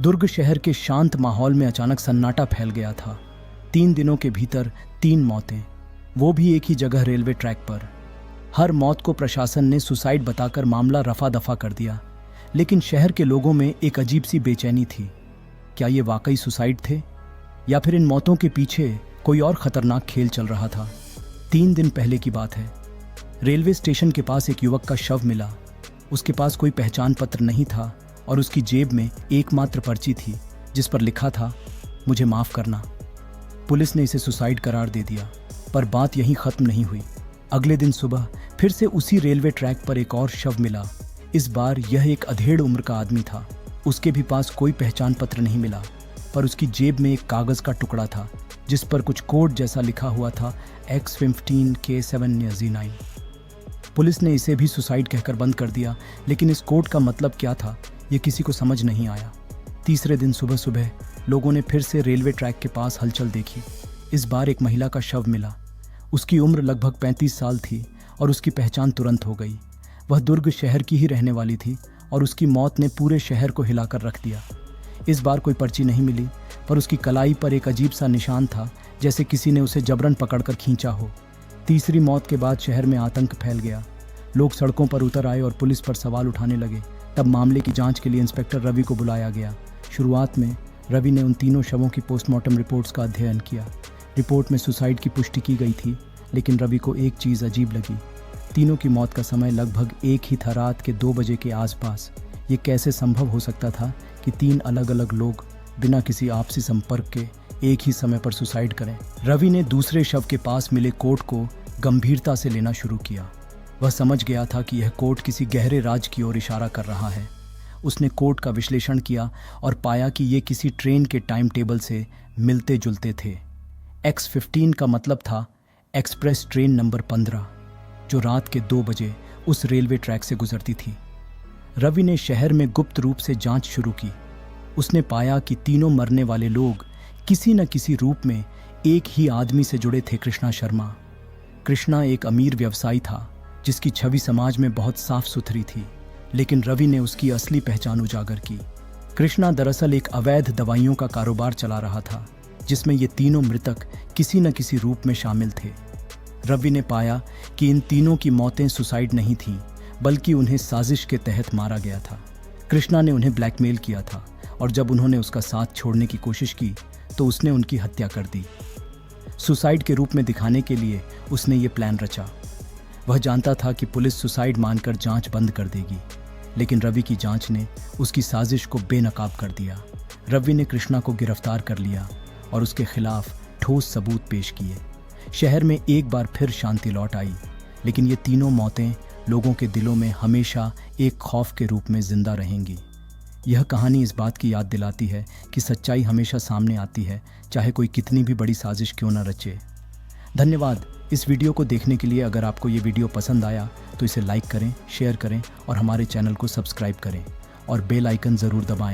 दुर्ग शहर के शांत माहौल में अचानक सन्नाटा फैल गया था। 3 दिनों के भीतर 3 मौतें, वो भी एक ही जगह रेलवे ट्रैक पर। हर मौत को प्रशासन ने सुसाइड बताकर मामला रफा दफा कर दिया, लेकिन शहर के लोगों में एक अजीब सी बेचैनी थी। क्या ये वाकई सुसाइड थे या फिर इन मौतों के पीछे कोई और खतरनाक खेल चल रहा था? 3 दिन पहले की बात है। रेलवे स्टेशन के पास एक युवक का शव मिला। उसके पास कोई पहचान पत्र नहीं था और उसकी जेब में एकमात्र पर्ची थी जिस पर लिखा था, मुझे माफ़ करना। पुलिस ने इसे सुसाइड करार दे दिया, पर बात यहीं ख़त्म नहीं हुई। अगले दिन सुबह फिर से उसी रेलवे ट्रैक पर एक और शव मिला। इस बार यह एक अधेड़ उम्र का आदमी था। उसके भी पास कोई पहचान पत्र नहीं मिला, पर उसकी जेब में एक कागज़ का टुकड़ा था जिस पर कुछ कोड जैसा लिखा हुआ था, X15K7Z9। पुलिस ने इसे भी सुसाइड कहकर बंद कर दिया, लेकिन इस कोड का मतलब क्या था ये किसी को समझ नहीं आया। तीसरे दिन सुबह सुबह लोगों ने फिर से रेलवे ट्रैक के पास हलचल देखी। इस बार एक महिला का शव मिला। उसकी उम्र लगभग 35 साल थी और उसकी पहचान तुरंत हो गई। वह दुर्ग शहर की ही रहने वाली थी और उसकी मौत ने पूरे शहर को हिलाकर रख दिया। इस बार कोई पर्ची नहीं मिली, पर उसकी कलाई पर एक अजीब सा निशान था, जैसे किसी ने उसे जबरन पकड़कर खींचा हो। तीसरी मौत के बाद शहर में आतंक फैल गया। लोग सड़कों पर उतर आए और पुलिस पर सवाल उठाने लगे। तब मामले की जांच के लिए इंस्पेक्टर रवि को बुलाया गया। शुरुआत में रवि ने उन तीनों शवों की पोस्टमार्टम रिपोर्ट्स का अध्ययन किया। रिपोर्ट में सुसाइड की पुष्टि की गई थी, लेकिन रवि को एक चीज़ अजीब लगी। तीनों की मौत का समय लगभग एक ही था, रात के 2 बजे के आसपास। ये कैसे संभव हो सकता था कि 3 अलग अलग लोग बिना किसी आपसी संपर्क के एक ही समय पर सुसाइड करें? रवि ने दूसरे शव के पास मिले कोड को गंभीरता से लेना शुरू किया। वह समझ गया था कि यह कोड किसी गहरे राज की ओर इशारा कर रहा है। उसने कोड का विश्लेषण किया और पाया कि ये किसी ट्रेन के टाइम टेबल से मिलते जुलते थे। X15 का मतलब था एक्सप्रेस ट्रेन नंबर 15, जो रात के 2 बजे उस रेलवे ट्रैक से गुजरती थी। रवि ने शहर में गुप्त रूप से जांच शुरू की। उसने पाया कि तीनों मरने वाले लोग किसी न किसी रूप में एक ही आदमी से जुड़े थे, कृष्णा शर्मा। कृष्णा एक अमीर व्यवसायी था जिसकी छवि समाज में बहुत साफ सुथरी थी, लेकिन रवि ने उसकी असली पहचान उजागर की। कृष्णा दरअसल एक अवैध दवाइयों का कारोबार चला रहा था, जिसमें ये तीनों मृतक किसी न किसी रूप में शामिल थे। रवि ने पाया कि इन तीनों की मौतें सुसाइड नहीं थीं, बल्कि उन्हें साजिश के तहत मारा गया था। कृष्णा ने उन्हें ब्लैकमेल किया था और जब उन्होंने उसका साथ छोड़ने की कोशिश की तो उसने उनकी हत्या कर दी। सुसाइड के रूप में दिखाने के लिए उसने ये प्लान रचा। वह जानता था कि पुलिस सुसाइड मानकर जांच बंद कर देगी, लेकिन रवि की जांच ने उसकी साजिश को बेनकाब कर दिया। रवि ने कृष्णा को गिरफ्तार कर लिया और उसके खिलाफ ठोस सबूत पेश किए। शहर में एक बार फिर शांति लौट आई, लेकिन ये तीनों मौतें लोगों के दिलों में हमेशा एक खौफ के रूप में जिंदा रहेंगी। यह कहानी इस बात की याद दिलाती है कि सच्चाई हमेशा सामने आती है, चाहे कोई कितनी भी बड़ी साजिश क्यों न रचे। धन्यवाद इस वीडियो को देखने के लिए। अगर आपको ये वीडियो पसंद आया तो इसे लाइक करें, शेयर करें और हमारे चैनल को सब्सक्राइब करें और बेल आइकन ज़रूर दबाएं।